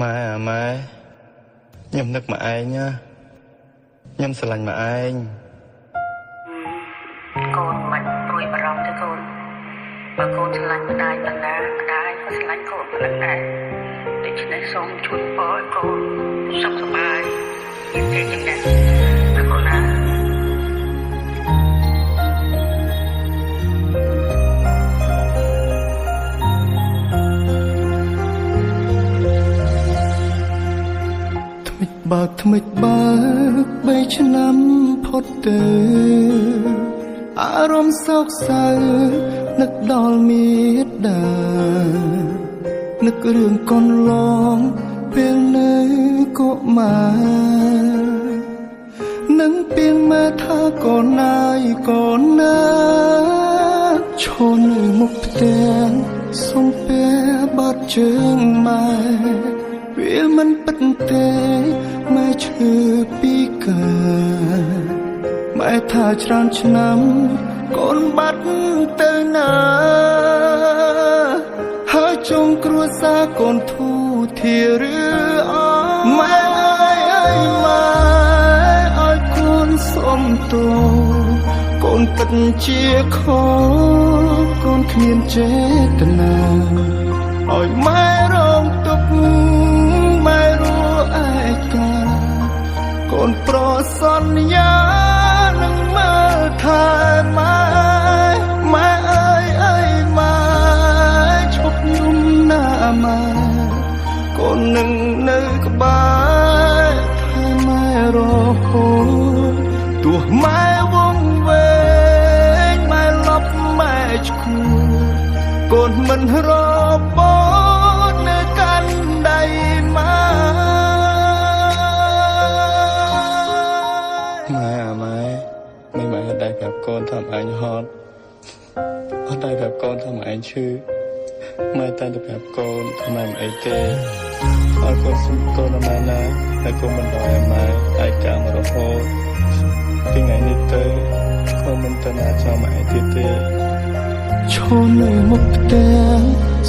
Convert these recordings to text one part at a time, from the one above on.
ម៉ែខ្ញុំនឹកមកឯងណាខ្ញុំស្រឡាញ់មកឯងកូនមិនព្រួយបារម្ភទេកូនបើកូនស្រឡាញ់ម្ដាយប៉ុណ្ណាម្ដាយក៏ស្រឡាញ់កូនប៉ុណ្ណឹងដែរដូច្នេះសូមជួយពរឲ្យកូនសុខសប្បាយមានទេចឹងដែរណាកូនណាថ្មិចបើក3ឆ្នាំផុតទៅអារម្មណ៍សោកសៅនឹកដល់មេត្តានឹករឿងកូនឡងពេលនៅកុមារនឹងពេលមើលថាកូនណាយកូនណាឈរនៅមុខផ្ទះសុំពេលបាត់ជើងម៉ែវាមិនពិតទេម៉ែឈឺពីកើតម៉ែថាច្រើនឆ្នាំកូនបាត់ទៅណាហើយចុងគ្រួសារកូនធូរធាឬអម៉ែអើយម៉ែឲ្យកូនសុំទោកូនពិតជាខុសកូនគ្មានចេតនាឲ្យម៉ែរងទុក្ខម៉ែរួឯកាកូនប្រសន្យានឹងមើលថែម៉ែអើយម៉ែឈប់យំណាម៉ែកូននឹងនៅក្បែរថែម៉ែរហូតទោះម៉ែវង្វេងម៉ែលប់ម៉ែឈួតកូនមិនរបបនៅកាន់ដៃម៉ែម៉ែអត់ដែរប្រាប់កូនថាឯងហត់អត់ដែរប្រាប់កូនថាឯងឈឺម៉ែតែប្រាប់កូនថាម៉ែមិនអីទេហើយកូនសុំកូនណាណាហើយកូនមិនដល់ម៉ែឯកាមរហូតពីថ្ងៃនេះទៅកូនមិនទៅណាចាំម៉ែទៀតទេឈរនៅមុខផ្ទះ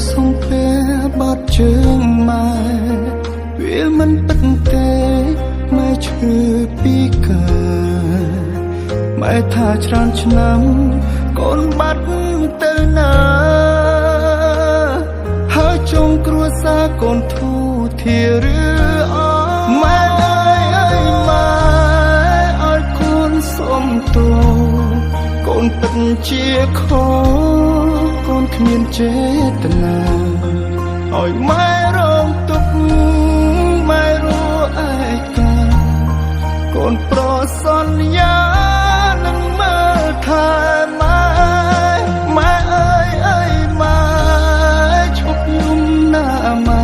សុំពេលបាត់ជើងម៉ែវាមិនពិតទេម៉ែឈឺពីកើតម៉ែថាច្រើនឆ្នាំកូនបាត់ទៅណាហើយចុងគ្រួសារកូនធូរធាឬអម៉ែអើយម៉ែឲ្យកូនសុំទោកូនពិតជាខុសកូនគ្មានចេតនាឲ្យម៉ែរងទុក្ខម៉ែរួឯកាកូនប្រសន្យានឹងមើលថែម៉ែអើយម៉ែឈប់យំណាម៉ែ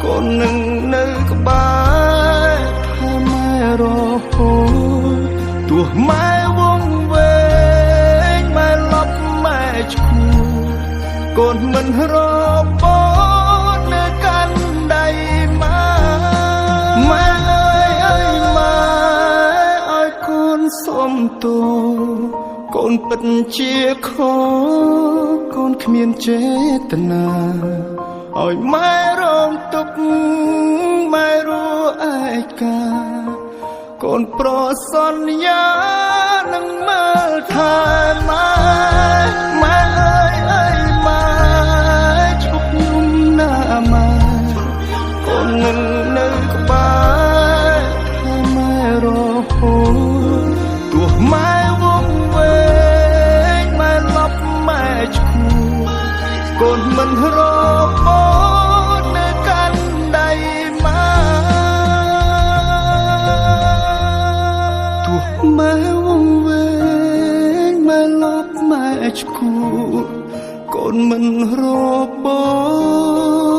កូននឹងនៅក្បែរថែម៉ែរហូតទោះម៉ែវង្វេងម៉ែលប់ម៉ែឈួតកូនមិនរបបនៅកាន់ដៃម៉ែម៉ែអើយម៉ែឲ្យកូនសុំទោកូនពិតជាខុសកូនគ្មានចេតនាឲ្យម៉ែរងទុក្ខម៉ែរួឯកាកូនប្រសន្យានឹងមើលថែម៉ែអើយម៉ែឈប់យំណាម៉ែកូននឹងនៅក្បែរថែម៉ែរហូតទោះម៉ែវង្វេងម៉ែលប់ម៉ែឈួតកូនមិនរបបនៅកាន់ដៃម៉ែទោះម៉ែវង្វេងម៉ែលប់ម៉ែឈួតកូនមិនរបប